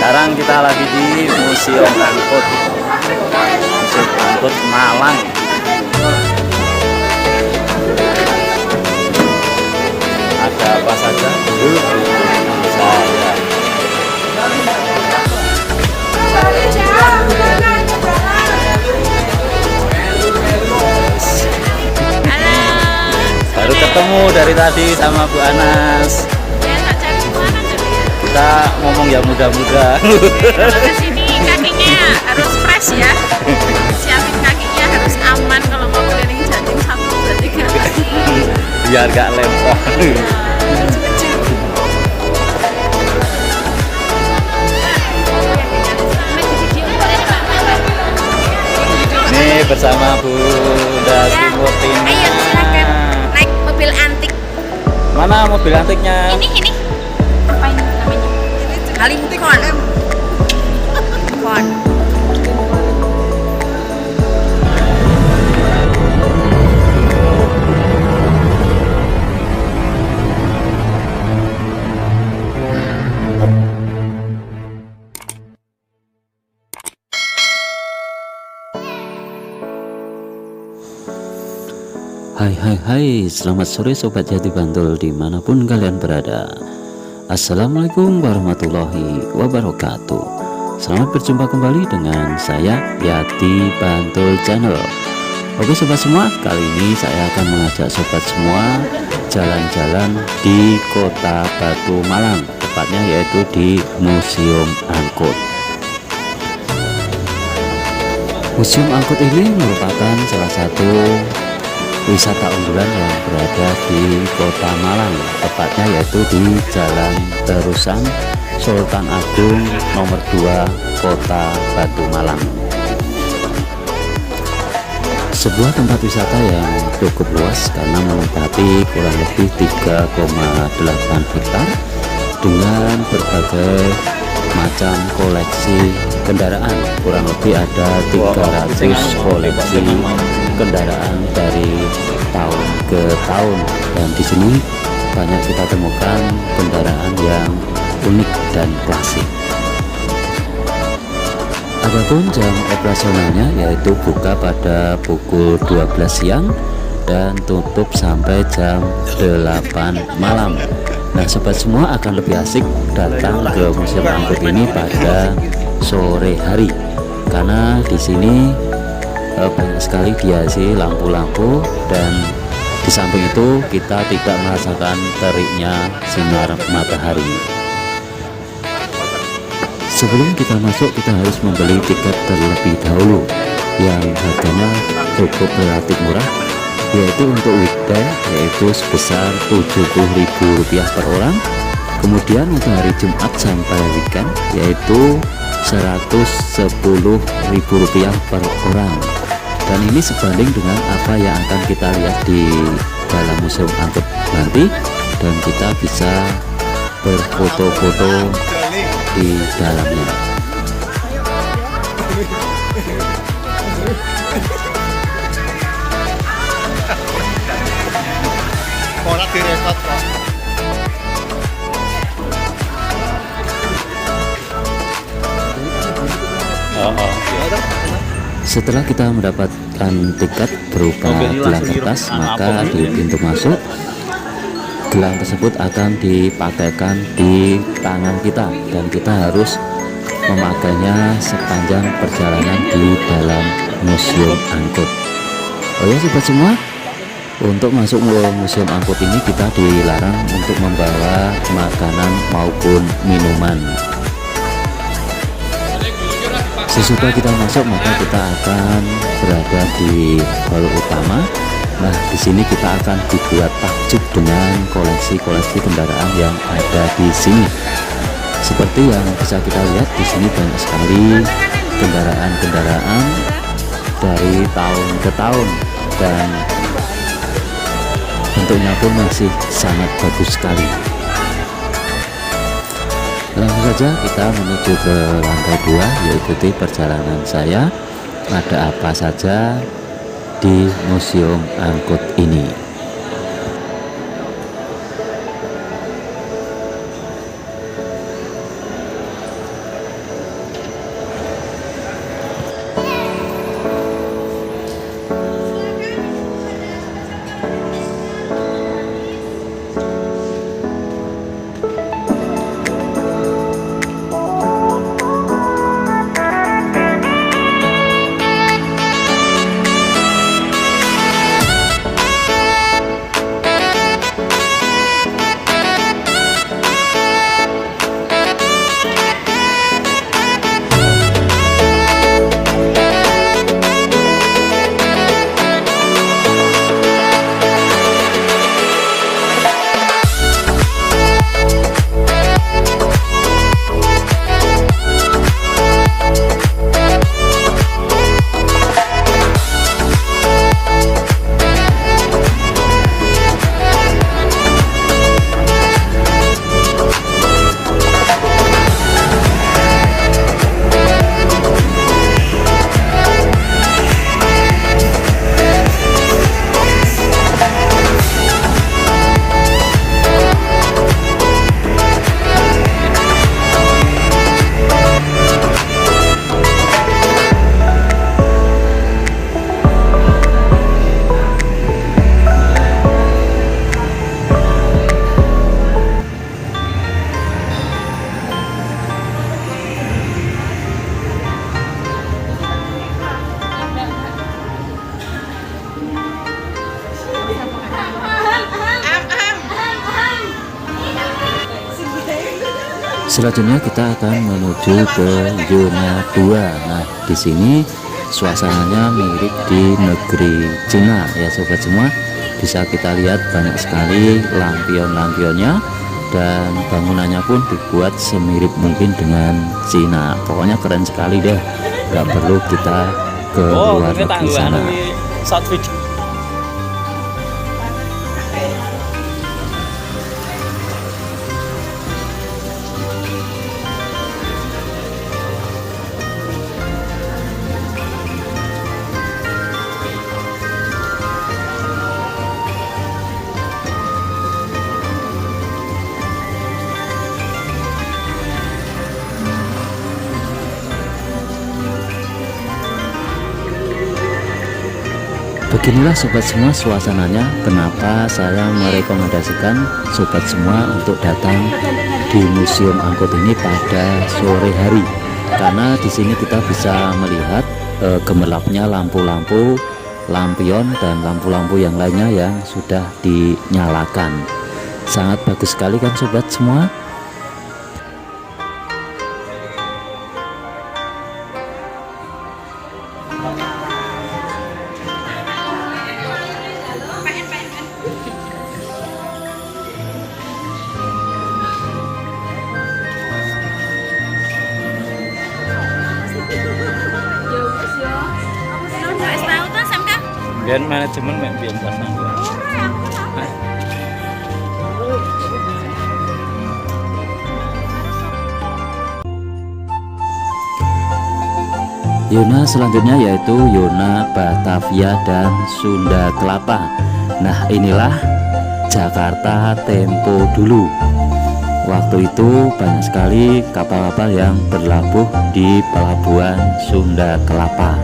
Sekarang kita lagi di Museum Angkut, Museum Angkut Malang. Ada apa saja? Saya. Baru ketemu dari tadi sama Bu Anas. Kita ngomong ya muda-muda. Kalau ke sini kakinya harus fresh ya. Siapin kakinya harus aman kalau mau keliling Jatim 1, 2, 3. Biar gak lempar. Ini bersama Bunda Srimurtina. Ayo silakan naik mobil antik. Mana mobil antiknya? Ini. Apa ini namanya? Halimcon. Kon. Hai, selamat sore Sobat Jati Bantul dimanapun kalian berada. Assalamualaikum warahmatullahi wabarakatuh. Selamat berjumpa kembali dengan saya Yati Bantul Channel. Oke sobat semua, kali ini saya akan mengajak sobat semua jalan-jalan di Kota Batu Malang, tepatnya yaitu di Museum Angkut. Museum Angkut ini merupakan salah satu wisata unggulan yang berada di Kota Malang, tepatnya yaitu di Jalan Terusan Sultan Agung nomor 2 Kota Batu Malang. Sebuah tempat wisata yang cukup luas karena menempati kurang lebih 3,8 hektar dengan berbagai macam koleksi kendaraan. Kurang lebih ada 300 koleksi kendaraan dari tahun ke tahun, dan di sini banyak kita temukan kendaraan yang unik dan klasik. Adapun jam operasionalnya yaitu buka pada pukul 12 siang dan tutup sampai jam 8 malam. Nah sobat semua, akan lebih asik datang ke Museum Angkut ini pada sore hari karena di sini banyak sekali dihiasi lampu-lampu, dan di samping itu kita tidak merasakan teriknya sinar matahari. Sebelum kita masuk, kita harus membeli tiket terlebih dahulu yang harganya cukup relatif murah, yaitu untuk weekday yaitu sebesar Rp70.000 per orang. Kemudian untuk hari Jumat sampai weekend yaitu Rp110.000 per orang. Dan ini sebanding dengan apa yang akan kita lihat di dalam Museum Angkut nanti, dan kita bisa berfoto-foto di dalamnya. Ora direkod kok. Setelah kita mendapatkan tiket berupa gelang kertas, maka di pintu masuk gelang tersebut akan dipakaikan di tangan kita, dan kita harus memakainya sepanjang perjalanan di dalam Museum Angkut. Oh ya sobat semua, untuk masuk ke Museum Angkut ini kita dilarang untuk membawa makanan maupun minuman. Sesudah kita masuk, maka kita akan berada di hall utama. Nah, di sini kita akan dibuat takjub dengan koleksi-koleksi kendaraan yang ada di sini. Seperti yang bisa kita lihat di sini, banyak sekali kendaraan-kendaraan dari tahun ke tahun, dan bentuknya pun masih sangat bagus sekali. Langsung saja kita menuju ke lantai 2, yaitu perjalanan saya. Ada apa saja di Museum Angkut ini? Selanjutnya kita akan menuju ke zona 2. Nah, di sini suasananya mirip di negeri Cina ya sobat semua. Bisa kita lihat banyak sekali lampion-lampionnya dan bangunannya pun dibuat semirip mungkin dengan Cina. Pokoknya keren sekali deh. Gak perlu kita ke luar negeri sana. Beginilah sobat semua suasananya. Kenapa saya merekomendasikan sobat semua untuk datang di Museum Angkut ini pada sore hari, karena di sini kita bisa melihat gemerlapnya lampu-lampu, lampion dan lampu-lampu yang lainnya yang sudah dinyalakan. Sangat bagus sekali kan sobat semua. Biar manajemen biar pasang. Zona selanjutnya yaitu zona Batavia dan Sunda Kelapa. Nah, inilah Jakarta tempo dulu. Waktu itu banyak sekali kapal-kapal yang berlabuh di pelabuhan Sunda Kelapa.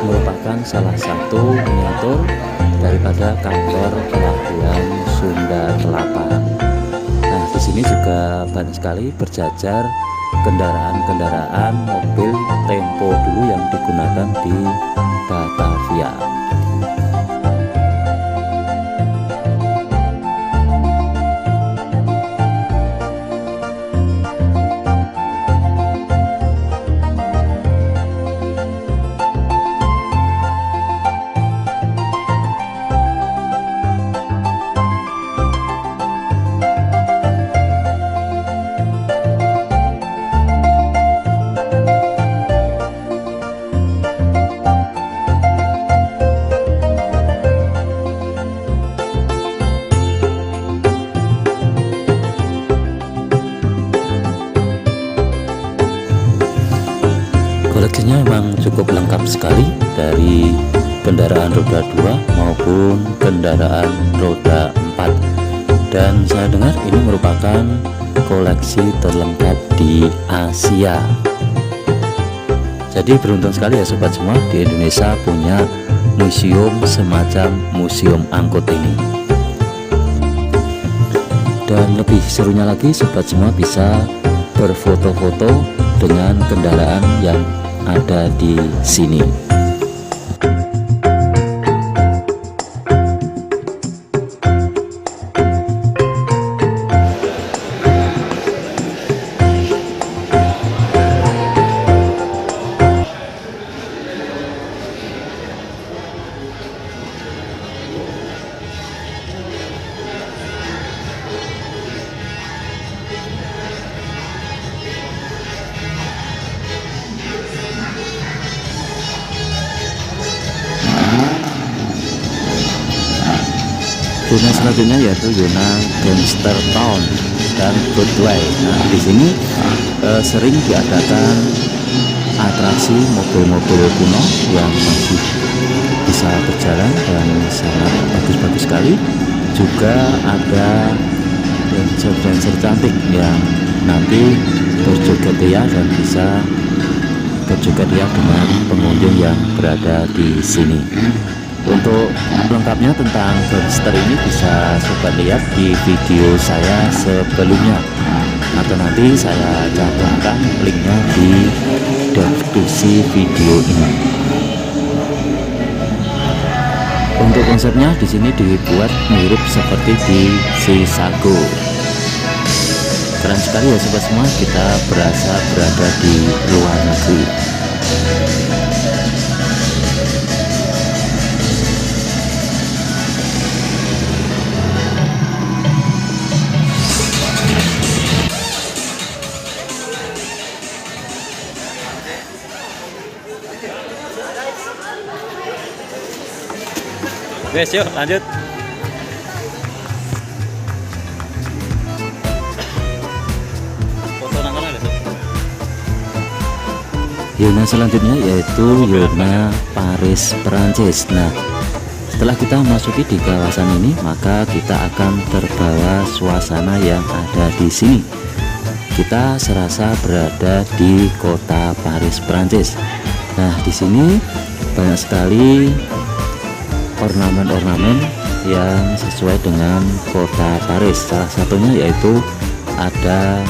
Merupakan salah satu miniatur daripada kantor pelabuhan Sunda Kelapa. Nah, di sini juga banyak sekali berjajar kendaraan-kendaraan mobil tempo dulu yang digunakan di Batavia. Koleksinya memang cukup lengkap sekali, dari kendaraan roda 2 maupun kendaraan roda 4. Dan saya dengar ini merupakan koleksi terlengkap di Asia. Jadi beruntung sekali ya sobat semua, di Indonesia punya museum semacam Museum Angkut ini. Dan lebih serunya lagi, sobat semua bisa berfoto-foto dengan kendaraan yang ada di sini. Zona selanjutnya yaitu zona Gangster Town dan Broadway. Nah, di sini sering diadakan atraksi mobil-mobil kuno yang masih bisa berjalan dan sangat bagus-bagus sekali. Juga ada dancer-dancer cantik yang nanti berjoget ya dan bisa juga dia dengan pengunjung yang berada di sini. Untuk lengkapnya tentang Boomster ini bisa sobat lihat di video saya sebelumnya, atau nanti saya cantumkan linknya di deskripsi video ini. Untuk konsepnya di sini dibuat mirip seperti di Chisago. Keren sekali ya sobat semua, kita berasa berada di luar negeri. Wes yuk lanjut. Foto nang kono lho. Zona selanjutnya yaitu zona Paris, Perancis. Nah, setelah kita masuki di kawasan ini, maka kita akan terbawa suasana yang ada di sini. Kita serasa berada di kota Paris, Perancis. Nah, di sini banyak sekali ornamen-ornamen yang sesuai dengan kota Paris. Salah satunya yaitu ada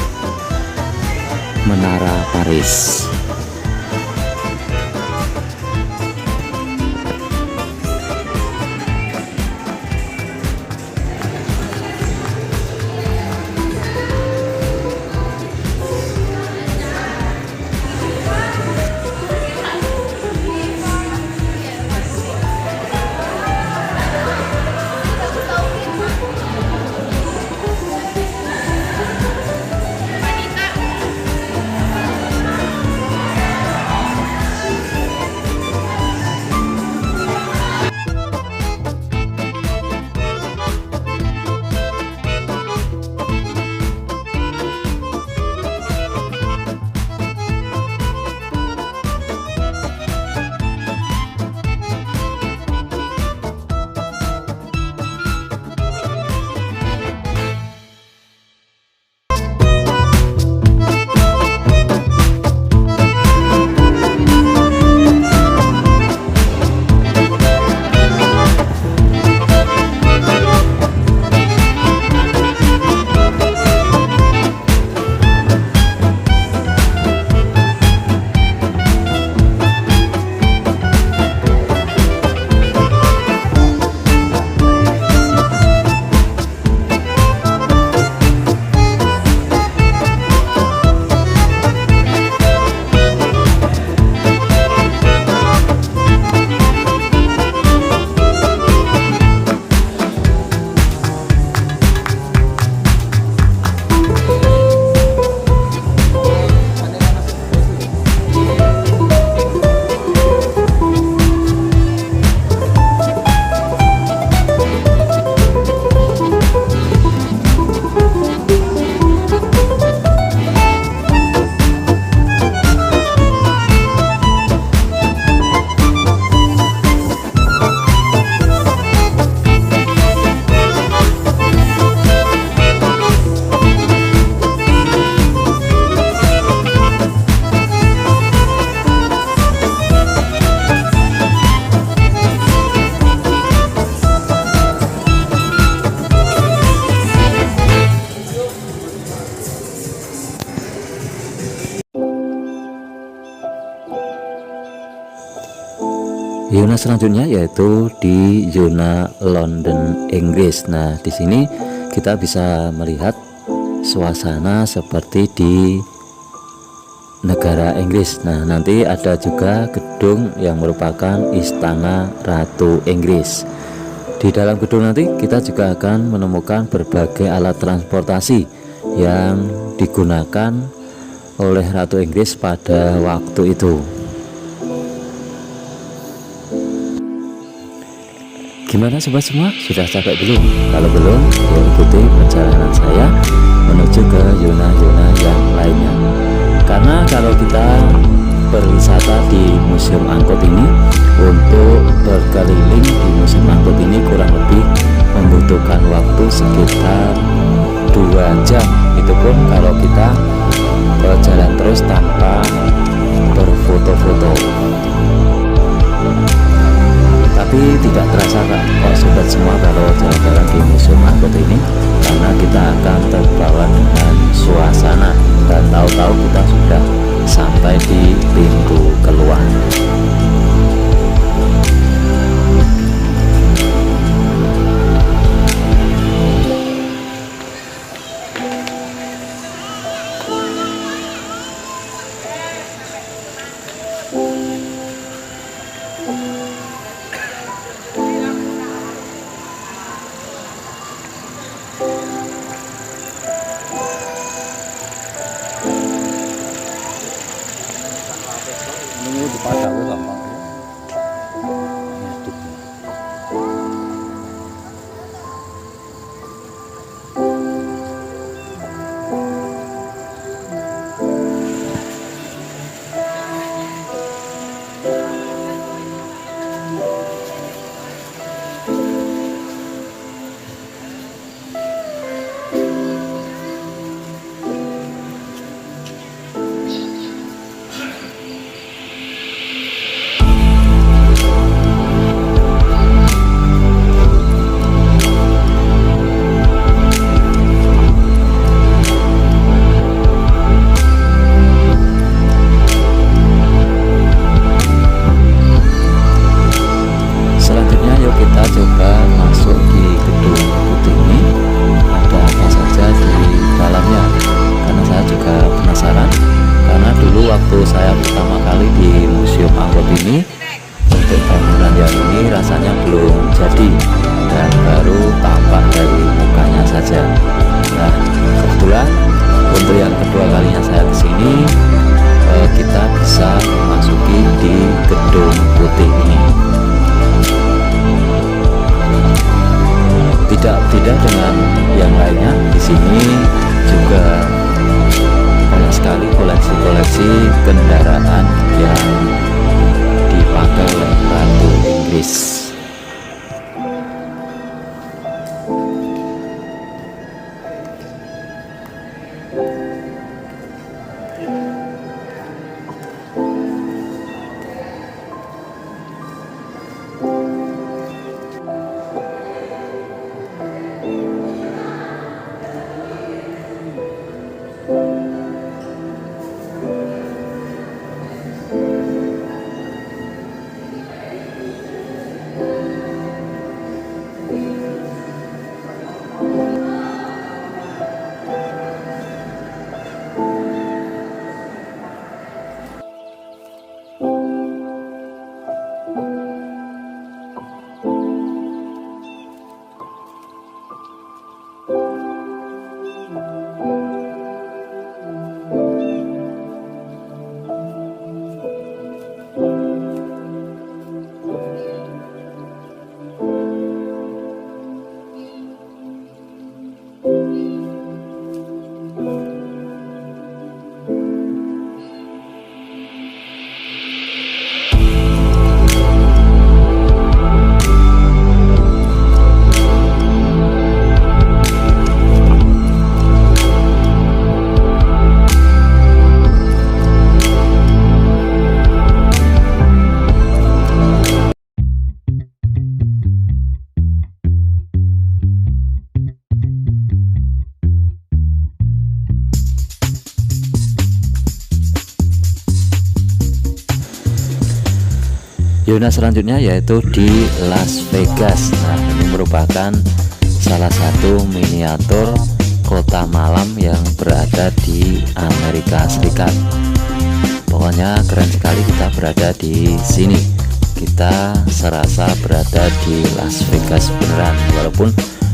Menara Paris. Zona selanjutnya yaitu di zona London, Inggris. Nah, di sini kita bisa melihat suasana seperti di negara Inggris. Nah, nanti ada juga gedung yang merupakan Istana Ratu Inggris. Di dalam gedung nanti kita juga akan menemukan berbagai alat transportasi yang digunakan oleh Ratu Inggris pada waktu itu. Gimana sobat semua? Sudah capek belum? Kalau belum, ya ikuti perjalanan saya menuju ke zona-zona yang lainnya. Karena kalau kita berwisata di Museum Angkut ini, untuk berkeliling di Museum Angkut ini kurang lebih membutuhkan waktu sekitar 2 jam. Itu pun kalau kita berjalan terus tanpa berfoto-foto seperti ini, karena kita akan terbawa dengan suasana dan tahu-tahu kita sudah sampai di pintu keluar. Ini di Padang gampang. Saya pertama kali di museum angkot ini, untuk bangunan yang ini rasanya belum jadi dan baru tampak dari mukanya saja. Nah, kebetulan untuk yang kedua kalinya saya kesini, kita bisa memasuki di gedung putih ini. Tidak dengan yang lainnya, di sini juga banyak sekali koleksi-koleksi kendaraan yang dipakai oleh Ratu Inggris. Zona selanjutnya yaitu di Las Vegas. Nah, ini merupakan salah satu miniatur kota malam yang berada di Amerika Serikat. Pokoknya keren sekali kita berada di sini. Kita serasa berada di Las Vegas beneran, walaupun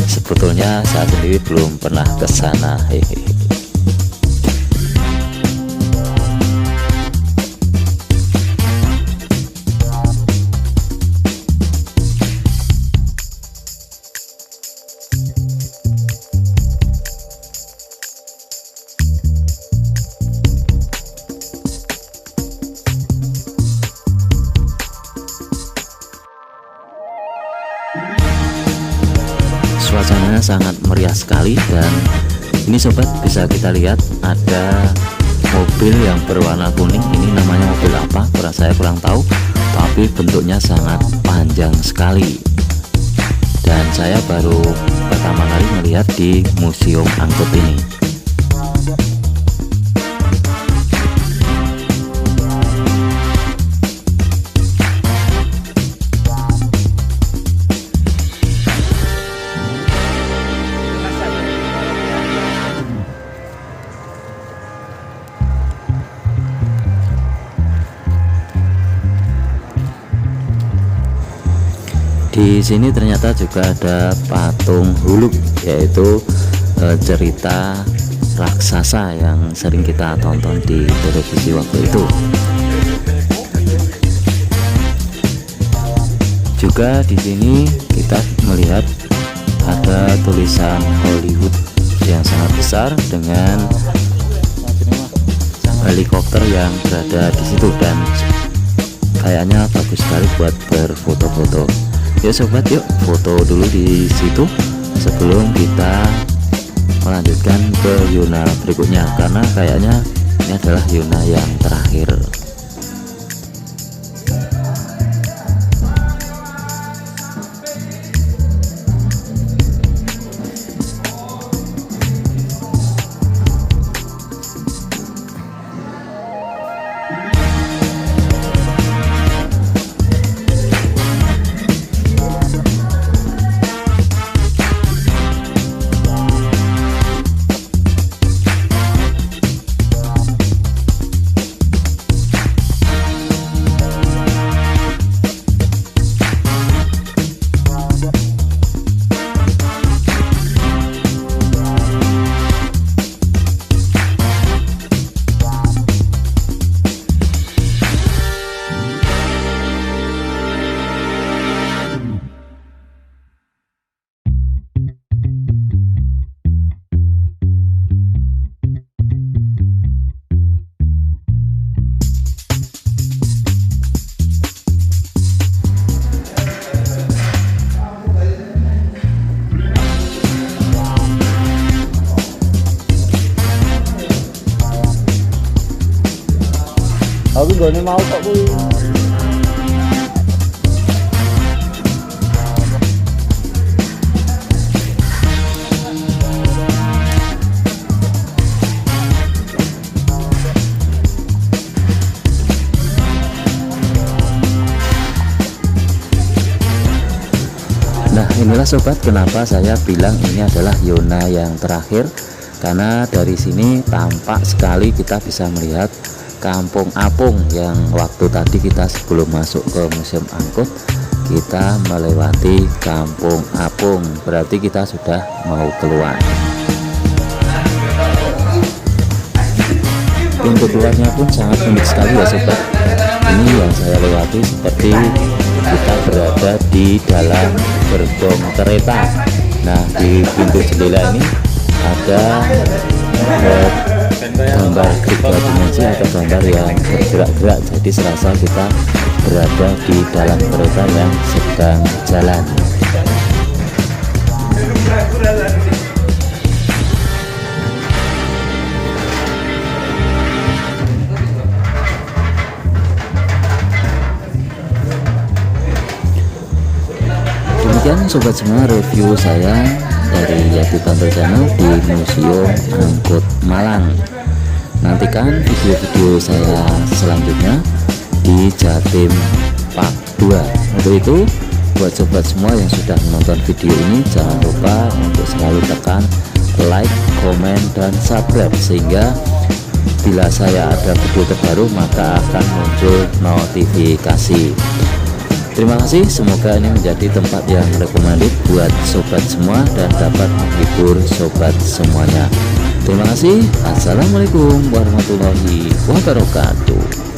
sebetulnya saya sendiri belum pernah ke sana. Hehehe. Suasananya sangat meriah sekali, dan ini sobat bisa kita lihat ada mobil yang berwarna kuning. Ini namanya mobil apa? Saya kurang tahu, tapi bentuknya sangat panjang sekali dan saya baru pertama kali melihat di museum angkut ini. Di sini ternyata juga ada patung Huluk, yaitu cerita raksasa yang sering kita tonton di televisi waktu itu. Juga di sini kita melihat ada tulisan Hollywood yang sangat besar dengan helikopter yang berada di situ, dan kayaknya bagus sekali buat berfoto-foto. Ya sobat, yuk foto dulu di situ sebelum kita melanjutkan ke Yuna berikutnya, karena kayaknya ini adalah Yuna yang terakhir. Aku gak mau kok kuwi. Nah, inilah sobat, kenapa saya bilang ini adalah Yuna yang terakhir, karena dari sini tampak sekali kita bisa melihat Kampung Apung yang waktu tadi kita sebelum masuk ke Museum Angkut kita melewati Kampung Apung, berarti kita sudah mau keluar. Pintu keluarnya pun sangat unik sekali ya sobat. Ini yang saya lewati seperti kita berada di dalam gerbong kereta. Nah, di pintu jendela ini ada gambar 3 dimensi atau gambar yang bergerak-gerak, jadi serasa kita berada di dalam kereta yang sedang jalan. Demikian sobat semua review saya dari Yati Bantul Channel di Museum Angkut Malang. Nantikan video-video saya selanjutnya di Jatim Part 2. Untuk itu, buat sobat semua yang sudah menonton video ini, jangan lupa untuk selalu tekan like, komen, dan subscribe, sehingga bila saya ada video terbaru maka akan muncul notifikasi. Terima kasih, semoga ini menjadi tempat yang recommended buat sobat semua dan dapat menghibur sobat semuanya. Terima kasih. Assalamualaikum warahmatullahi wabarakatuh.